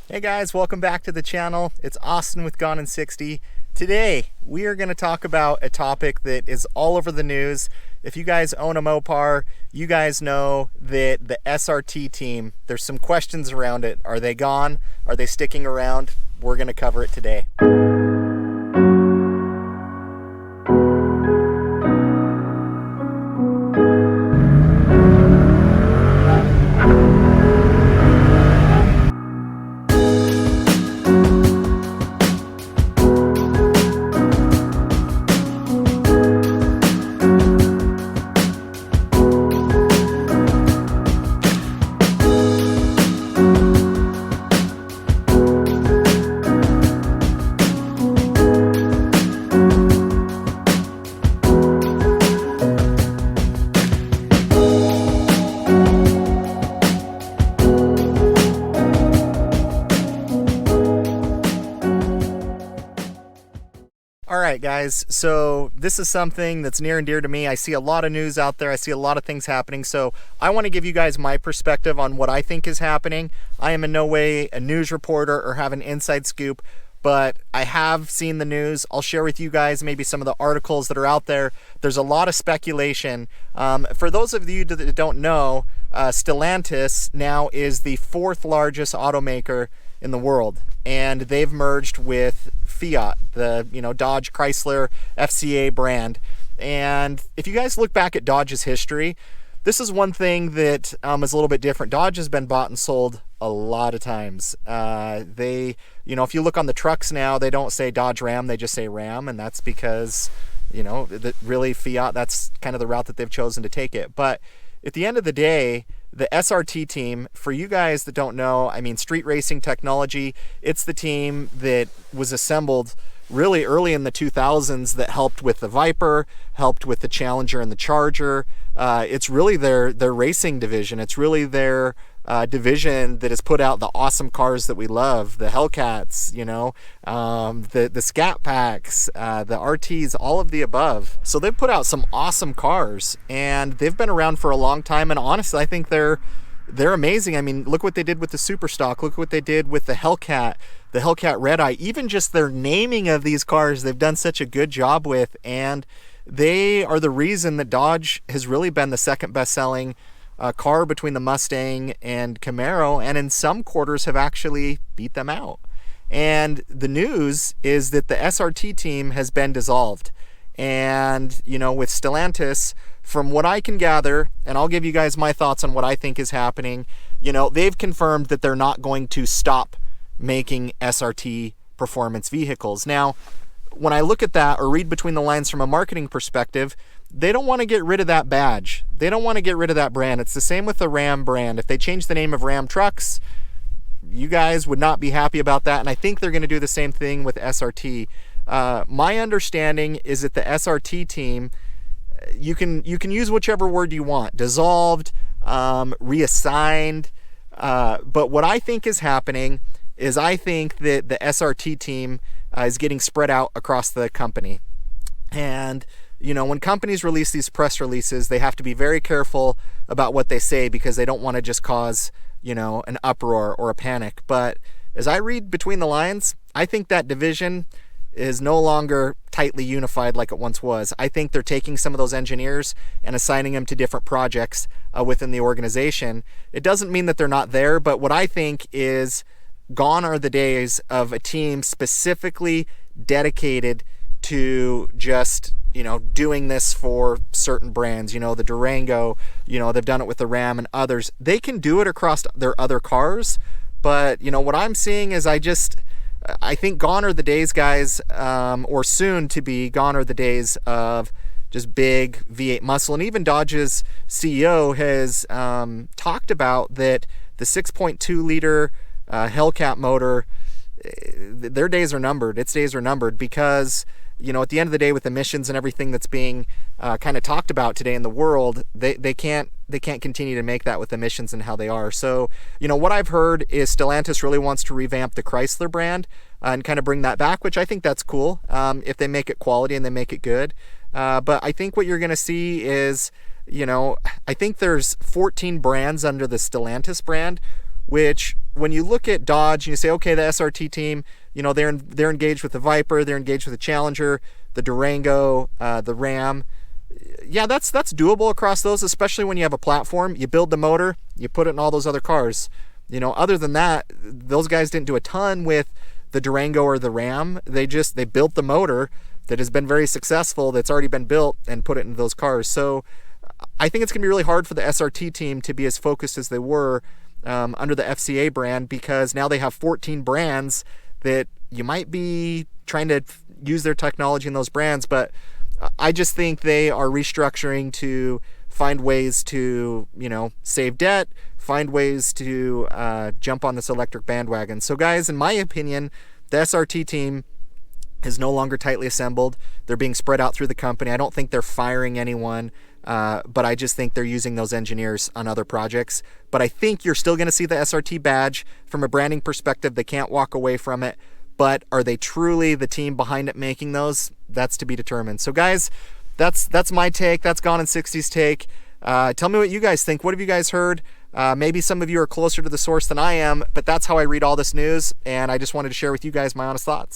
Hey guys, welcome back to the channel. It's Austin with Gone in 60. Today, we are going to talk about a topic that is all over the news. If you guys own a Mopar, you guys know that the SRT team, there's some questions around it. Are they gone? Are they sticking around? We're going to cover it today. Alright guys, so this is something that's near and dear to me. I see a lot of news out there. I see a lot of things happening. So I want to give you guys my perspective on what I think is happening. I am in no way a news reporter or have an inside scoop, but I have seen the news. I'll share with you guys maybe some of the articles that are out there. There's a lot of speculation. For those of you that don't know, Stellantis now is the 4th largest automaker in the world, and they've merged with Fiat, the Dodge Chrysler FCA brand. And if you guys look back at Dodge's history, this is one thing that is a little bit different. Dodge has been bought and sold a lot of times. If you look on the trucks now, they don't say Dodge Ram, they just say Ram, and that's because really Fiat, that's kind of the route that they've chosen to take it. But at the end of the day, the SRT team, for you guys that don't know, street racing technology, it's the team that was assembled really early in the 2000s that helped with the Viper, helped with the Challenger and the Charger. It's really their racing division. It's really their division that has put out the awesome cars that we love, the Hellcats, the Scat packs, the RTs, all of the above. So they've put out some awesome cars, and they've been around for a long time. And honestly, I think they're amazing. Look what they did with the Superstock. Look what they did with the Hellcat Red Eye. Even just their naming of these cars, they've done such a good job with, and they are the reason that Dodge has really been the second best-selling car between the Mustang and Camaro, and in some quarters have actually beat them out. And the news is that the SRT team has been dissolved. And, with Stellantis, from what I can gather, and I'll give you guys my thoughts on what I think is happening, they've confirmed that they're not going to stop making SRT performance vehicles. Now, when I look at that or read between the lines from a marketing perspective, they don't want to get rid of that badge. They don't want to get rid of that brand. It's the same with the Ram brand. If they change the name of Ram trucks, you guys would not be happy about that. And I think they're going to do the same thing with SRT. My understanding is that the SRT team, you can use whichever word you want, dissolved, reassigned. But what I think is happening is I think that the SRT team is getting spread out across the company. And when companies release these press releases, they have to be very careful about what they say because they don't want to just cause, an uproar or a panic. But as I read between the lines, I think that division is no longer tightly unified like it once was. I think they're taking some of those engineers and assigning them to different projects within the organization. It doesn't mean that they're not there, but what I think is gone are the days of a team specifically dedicated to just doing this for certain brands, the Durango, they've done it with the Ram and others. They can do it across their other cars, but what I'm seeing is I think gone are the days, guys, or soon to be gone are the days of just big V8 muscle. And even Dodge's CEO has talked about that the 6.2 liter Hellcat motor, their days are numbered. Its days are numbered because at the end of the day, with emissions and everything that's being kind of talked about today in the world, they can't continue to make that with emissions and how they are. So, what I've heard is Stellantis really wants to revamp the Chrysler brand and kind of bring that back, which I think that's cool if they make it quality and they make it good. But I think what you're going to see is, I think there's 14 brands under the Stellantis brand, which when you look at Dodge and you say, okay, the SRT team, you know, they're engaged with the Viper, they're engaged with the Challenger, the Durango, the Ram. Yeah, that's doable across those, especially when you have a platform. You build the motor, you put it in all those other cars. You know, other than that, those guys didn't do a ton with the Durango or the Ram. They built the motor that has been very successful, that's already been built, and put it into those cars. So I think it's going to be really hard for the SRT team to be as focused as they were under the FCA brand, because now they have 14 brands that you might be trying to use their technology in those brands. But I just think they are restructuring to find ways to, you know, save debt, find ways to jump on this electric bandwagon. So guys, in my opinion, the SRT team is no longer tightly assembled. They're being spread out through the company. I don't think they're firing anyone, but I just think they're using those engineers on other projects. But I think you're still going to see the SRT badge. From a branding perspective, they can't walk away from it. But are they truly the team behind it making those? That's to be determined. So guys, that's my take. That's Gone in 60's take. Tell me what you guys think. What have you guys heard? Maybe some of you are closer to the source than I am, but that's how I read all this news, and I just wanted to share with you guys my honest thoughts.